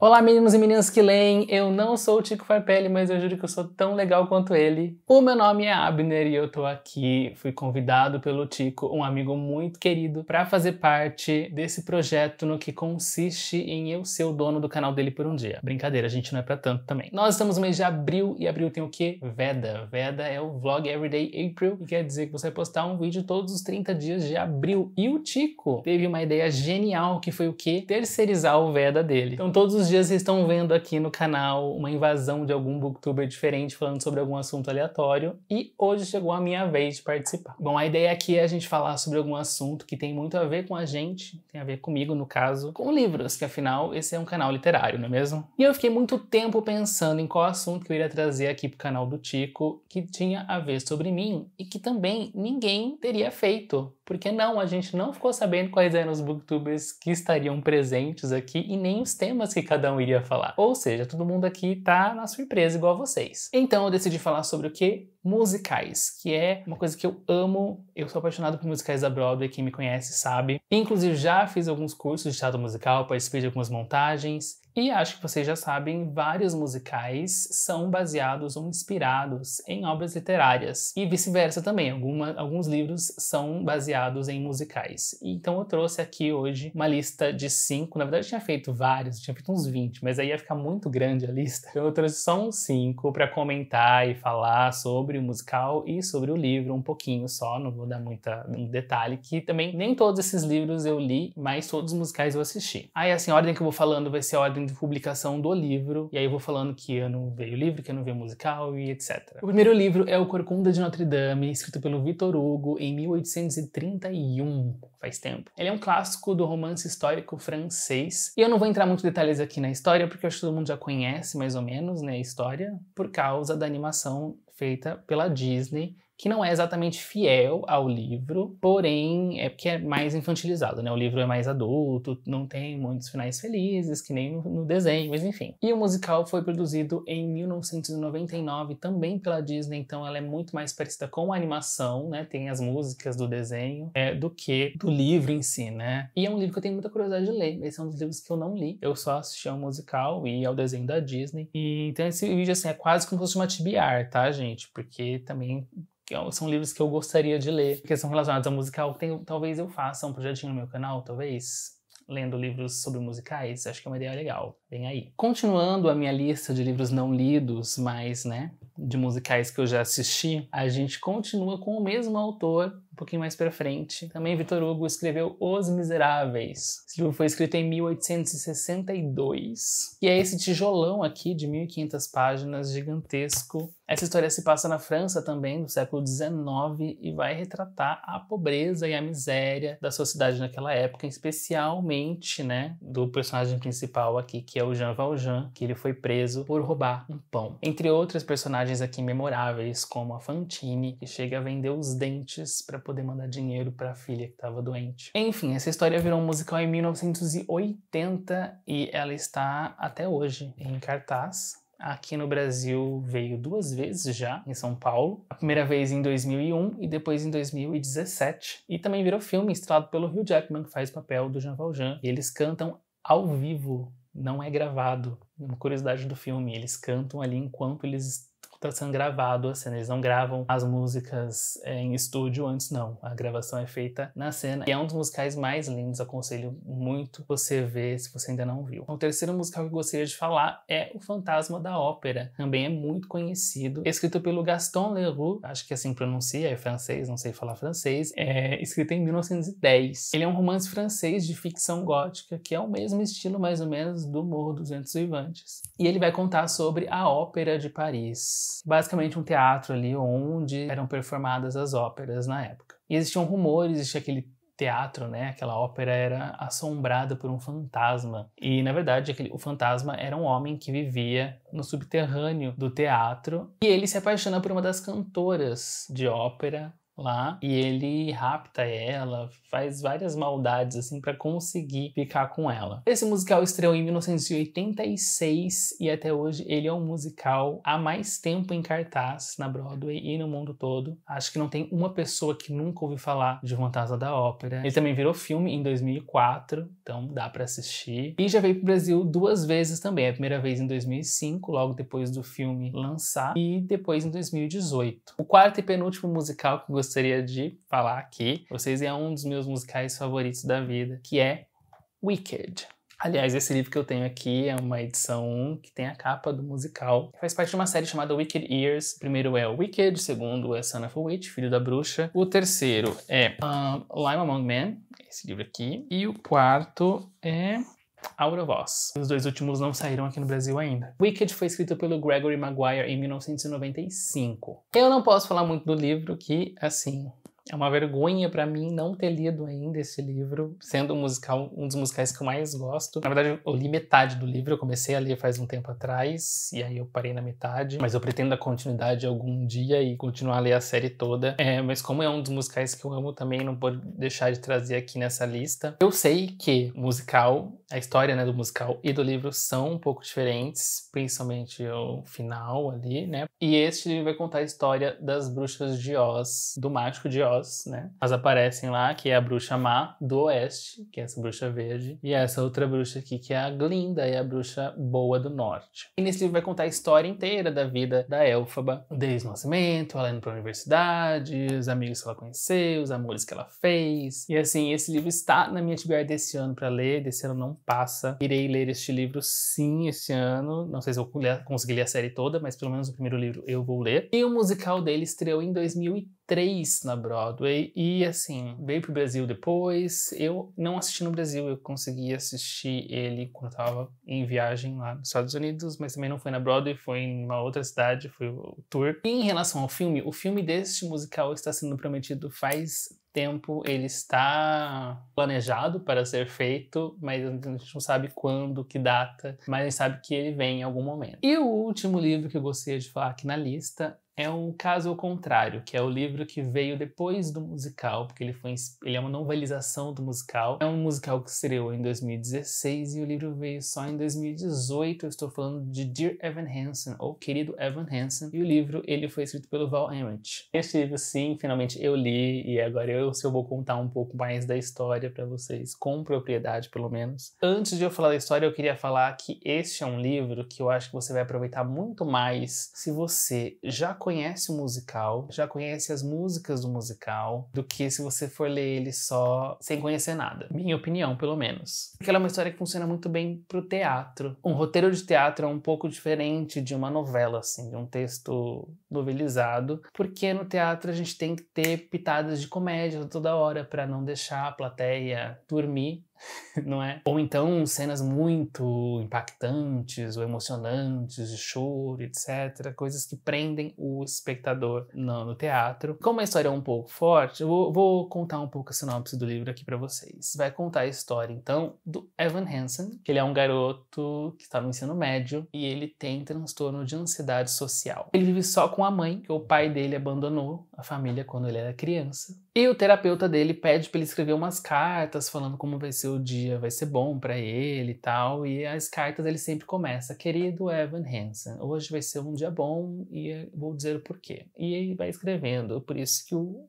Olá meninos e meninas que leem, eu não sou o Tico Farpelli, mas eu juro que eu sou tão legal quanto ele. O meu nome é Abner e eu tô aqui, fui convidado pelo Tico, um amigo muito querido, pra fazer parte desse projeto no que consiste em eu ser o dono do canal dele por um dia. Brincadeira, a gente não é pra tanto também. Nós estamos no mês de abril e abril tem o quê? Veda. Veda é o vlog Everyday April, que quer dizer que você vai postar um vídeo todos os 30 dias de abril. E o Tico teve uma ideia genial que foi o quê? Terceirizar o Veda dele. Então todos os dias vocês estão vendo aqui no canal uma invasão de algum booktuber diferente falando sobre algum assunto aleatório e hoje chegou a minha vez de participar. Bom, a ideia aqui é a gente falar sobre algum assunto que tem muito a ver com a gente, tem a ver comigo no caso, com livros, que afinal esse é um canal literário, não é mesmo? E eu fiquei muito tempo pensando em qual assunto que eu iria trazer aqui pro canal do Tico que tinha a ver sobre mim e que também ninguém teria feito. Porque não, a gente não ficou sabendo quais eram os booktubers que estariam presentes aqui e nem os temas que cada um iria falar. Ou seja, todo mundo aqui tá na surpresa igual a vocês. Então eu decidi falar sobre o quê? Musicais, que é uma coisa que eu amo. Eu sou apaixonado por musicais da Broadway, quem me conhece sabe. Inclusive já fiz alguns cursos de teatro musical, participei de algumas montagens. E acho que vocês já sabem, vários musicais são baseados ou inspirados em obras literárias. E vice-versa também, alguns livros são baseados em musicais. Então eu trouxe aqui hoje uma lista de 5, na verdade eu tinha feito vários, tinha feito uns 20, mas aí ia ficar muito grande a lista. Então eu trouxe só uns 5 para comentar e falar sobre o musical e sobre o livro um pouquinho só, não vou dar muito detalhe, que também nem todos esses livros eu li, mas todos os musicais eu assisti. Aí assim, a ordem que eu vou falando vai ser a ordem de publicação do livro, e aí eu vou falando que ano veio o livro, que ano veio o musical e etc. O primeiro livro é O Corcunda de Notre Dame, escrito pelo Victor Hugo em 1831, faz tempo. Ele é um clássico do romance histórico francês, e eu não vou entrar muito em detalhes aqui na história, porque eu acho que todo mundo já conhece mais ou menos, né, a história, por causa da animação feita pela Disney, que não é exatamente fiel ao livro, porém é porque é mais infantilizado, né? O livro é mais adulto, não tem muitos finais felizes, que nem no desenho, mas enfim. E o musical foi produzido em 1999, também pela Disney, então ela é muito mais parecida com a animação, né? Tem as músicas do desenho, do que do livro em si, né? E é um livro que eu tenho muita curiosidade de ler. Esse é um dos livros que eu não li. Eu só assisti ao musical e ao desenho da Disney. E então esse vídeo, assim, é quase como se fosse uma TBR, tá, gente? Porque também são livros que eu gostaria de ler, que são relacionados ao musical. Talvez eu faça um projetinho no meu canal, talvez, lendo livros sobre musicais. Acho que é uma ideia legal. Vem aí. Continuando a minha lista de livros não lidos, mas, né, de musicais que eu já assisti, a gente continua com o mesmo autor, um pouquinho mais pra frente. Também Victor Hugo escreveu Os Miseráveis. Esse livro foi escrito em 1862. E é esse tijolão aqui de 1.500 páginas, gigantesco. Essa história se passa na França também, do século XIX, e vai retratar a pobreza e a miséria da sociedade naquela época, especialmente, né, do personagem principal aqui, que é o Jean Valjean, que ele foi preso por roubar um pão. Entre outros personagens aqui memoráveis, como a Fantine, que chega a vender os dentes para poder mandar dinheiro para a filha que estava doente. Enfim, essa história virou um musical em 1980 e ela está até hoje em cartaz. Aqui no Brasil veio 2 vezes já, em São Paulo. A primeira vez em 2001 e depois em 2017. E também virou filme, estrelado pelo Hugh Jackman, que faz o papel do Jean Valjean. E eles cantam ao vivo, não é gravado. Uma curiosidade do filme, eles cantam ali enquanto está sendo gravado a cena. Eles não gravam as músicas em estúdio antes, não. A gravação é feita na cena. E é um dos musicais mais lindos, aconselho muito você ver se você ainda não viu. O terceiro musical que eu gostaria de falar é O Fantasma da Ópera. Também é muito conhecido. Escrito pelo Gaston Leroux, acho que assim pronuncia, é francês, não sei falar francês. É escrito em 1910. Ele é um romance francês de ficção gótica, que é o mesmo estilo mais ou menos do Morro dos Ventos Uivantes. E ele vai contar sobre a Ópera de Paris. Basicamente um teatro ali onde eram performadas as óperas na época. E existiam rumores, existia aquele teatro, né? Aquela ópera era assombrada por um fantasma. E, na verdade, o fantasma era um homem que vivia no subterrâneo do teatro. E ele se apaixona por uma das cantoras de ópera lá e ele rapta ela, faz várias maldades assim pra conseguir ficar com ela. Esse musical estreou em 1986 e até hoje ele é um musical há mais tempo em cartaz na Broadway e no mundo todo. Acho que não tem uma pessoa que nunca ouviu falar de O Fantasma da Ópera. Ele também virou filme em 2004, então dá pra assistir. E já veio pro Brasil 2 vezes também. A primeira vez em 2005, logo depois do filme lançar, e depois em 2018. O quarto e penúltimo musical que eu gostaria de falar aqui, vocês, é um dos meus musicais favoritos da vida, que é Wicked. Aliás, esse livro que eu tenho aqui é uma edição 1 que tem a capa do musical. Faz parte de uma série chamada Wicked Years. O primeiro é o Wicked, o segundo é Son of a Witch, Filho da Bruxa. O terceiro é Lime Among Men, esse livro aqui. E o quarto é Out of Oz. Os 2 últimos não saíram aqui no Brasil ainda. Wicked foi escrito pelo Gregory Maguire em 1995. Eu não posso falar muito do livro, que, assim, é uma vergonha pra mim não ter lido ainda esse livro, sendo um dos musicais que eu mais gosto. Na verdade, eu li metade do livro, eu comecei a ler faz um tempo atrás, e aí eu parei na metade. Mas eu pretendo dar continuidade algum dia e continuar a ler a série toda. Mas como é um dos musicais que eu amo também, não vou deixar de trazer aqui nessa lista. Eu sei que o musical, a história, né, do musical e do livro são um pouco diferentes, principalmente o final ali, né? E este livro vai contar a história das bruxas de Oz, do mágico de Oz, né? Elas aparecem lá, que é a bruxa má do oeste, que é essa bruxa verde, e essa outra bruxa aqui, que é a Glinda, é a bruxa boa do norte. E nesse livro vai contar a história inteira da vida da Elphaba, desde o nascimento, ela indo pra universidade, os amigos que ela conheceu, os amores que ela fez. E assim, esse livro está na minha TBR desse ano pra ler, desse ano não passa. Irei ler este livro sim esse ano, não sei se eu consegui ler a série toda, mas pelo menos o primeiro livro eu vou ler. E o musical dele estreou em 2003 na Broadway e, assim, veio pro Brasil depois. Eu não assisti no Brasil, eu consegui assistir ele quando eu tava em viagem lá nos Estados Unidos, mas também não foi na Broadway, foi em uma outra cidade, foi o tour. E em relação ao filme, o filme deste musical está sendo prometido faz tempo, ele está planejado para ser feito, mas a gente não sabe quando, que data, mas a gente sabe que ele vem em algum momento. E o último livro que eu gostaria de falar aqui na lista é O Caso ao Contrário, que é o livro que veio depois do musical, porque ele é uma novelização do musical. É um musical que estreou em 2016 e o livro veio só em 2018. Eu estou falando de Dear Evan Hansen, ou Querido Evan Hansen, e o livro ele foi escrito pelo Val Emmett. Este livro, sim, finalmente eu li, e agora eu vou contar um pouco mais da história para vocês, com propriedade pelo menos. Antes de eu falar da história, eu queria falar que este é um livro que eu acho que você vai aproveitar muito mais se você já conhece o musical, já conhece as músicas do musical, do que se você for ler ele só sem conhecer nada. Minha opinião, pelo menos. Porque ela é uma história que funciona muito bem pro teatro. Um roteiro de teatro é um pouco diferente de uma novela, assim, de um texto novelizado, porque no teatro a gente tem que ter pitadas de comédia toda hora para não deixar a plateia dormir, não é? Ou então cenas muito impactantes ou emocionantes, de choro, etc. Coisas que prendem o espectador no teatro. Como a história é um pouco forte, eu vou contar um pouco a sinopse do livro aqui pra vocês. Vai contar a história, então, do Evan Hansen, que ele é um garoto que está no ensino médio e ele tem transtorno de ansiedade social. Ele vive só com a mãe, que o pai dele abandonou a família quando ele era criança. E o terapeuta dele pede para ele escrever umas cartas falando como vai ser o dia, vai ser bom para ele e tal. E as cartas ele sempre começa: querido Evan Hansen, hoje vai ser um dia bom e vou dizer o porquê. E ele vai escrevendo, por isso que o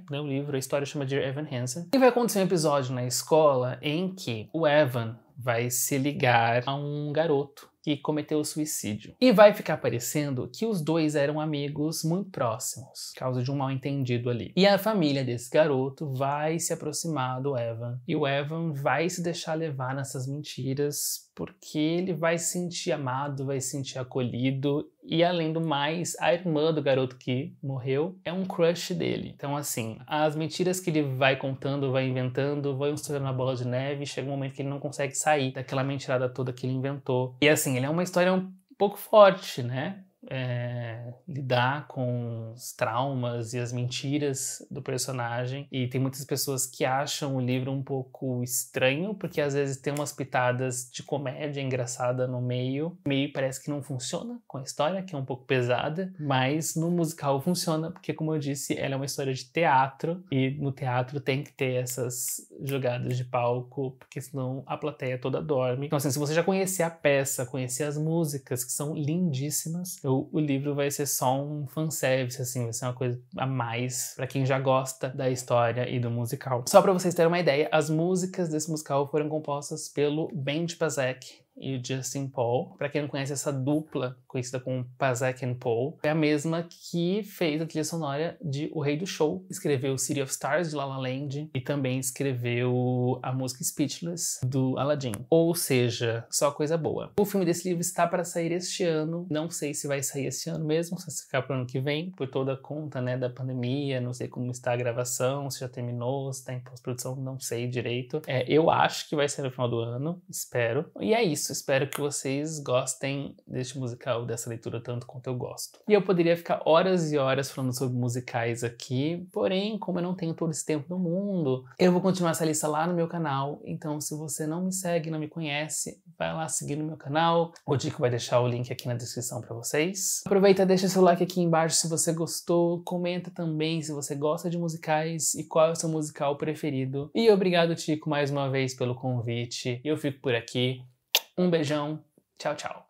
livro, a história chama de Evan Hansen. E vai acontecer um episódio na escola em que o Evan vai se ligar a um garoto que cometeu suicídio. E vai ficar parecendo que os dois eram amigos muito próximos, por causa de um mal-entendido ali. E a família desse garoto vai se aproximar do Evan. E o Evan vai se deixar levar nessas mentiras, porque ele vai se sentir amado, vai se sentir acolhido. E além do mais, a irmã do garoto que morreu é um crush dele. Então assim, as mentiras que ele vai contando, vai inventando, vão se tornando uma bola de neve, e chega um momento que ele não consegue sair daquela mentirada toda que ele inventou. E assim, ele é uma história um pouco forte, né? lidar com os traumas e as mentiras do personagem. E tem muitas pessoas que acham o livro um pouco estranho, porque às vezes tem umas pitadas de comédia engraçada no meio. O meio parece que não funciona com a história, que é um pouco pesada, mas no musical funciona, porque, como eu disse, ela é uma história de teatro, e no teatro tem que ter essas jogadas de palco, porque senão a plateia toda dorme. Então, assim, se você já conhecer a peça, conhecer as músicas, que são lindíssimas, o livro vai ser só um fanservice, assim, vai ser uma coisa a mais pra quem já gosta da história e do musical. Só pra vocês terem uma ideia, as músicas desse musical foram compostas pelo Ben Pasek e o Justin Paul. Pra quem não conhece, essa dupla, conhecida como Pasek and Paul, é a mesma que fez a trilha sonora de O Rei do Show, escreveu City of Stars, de La La Land, e também escreveu a música Speechless, do Aladdin. Ou seja, só coisa boa. O filme desse livro está para sair este ano, não sei se vai sair esse ano mesmo, se ficar pro ano que vem, por toda a conta, né, da pandemia, não sei como está a gravação, se já terminou, se está em pós-produção, não sei direito. Eu acho que vai ser no final do ano, espero. E é isso. Espero que vocês gostem deste musical, dessa leitura, tanto quanto eu gosto. E eu poderia ficar horas e horas falando sobre musicais aqui, porém, como eu não tenho todo esse tempo no mundo, eu vou continuar essa lista lá no meu canal. Então, se você não me segue, não me conhece, vai lá seguir no meu canal. O Dico vai deixar o link aqui na descrição pra vocês. Aproveita, deixa seu like aqui embaixo se você gostou. Comenta também se você gosta de musicais e qual é o seu musical preferido. E obrigado, Tico, mais uma vez pelo convite. Eu fico por aqui. Um beijão, tchau, tchau.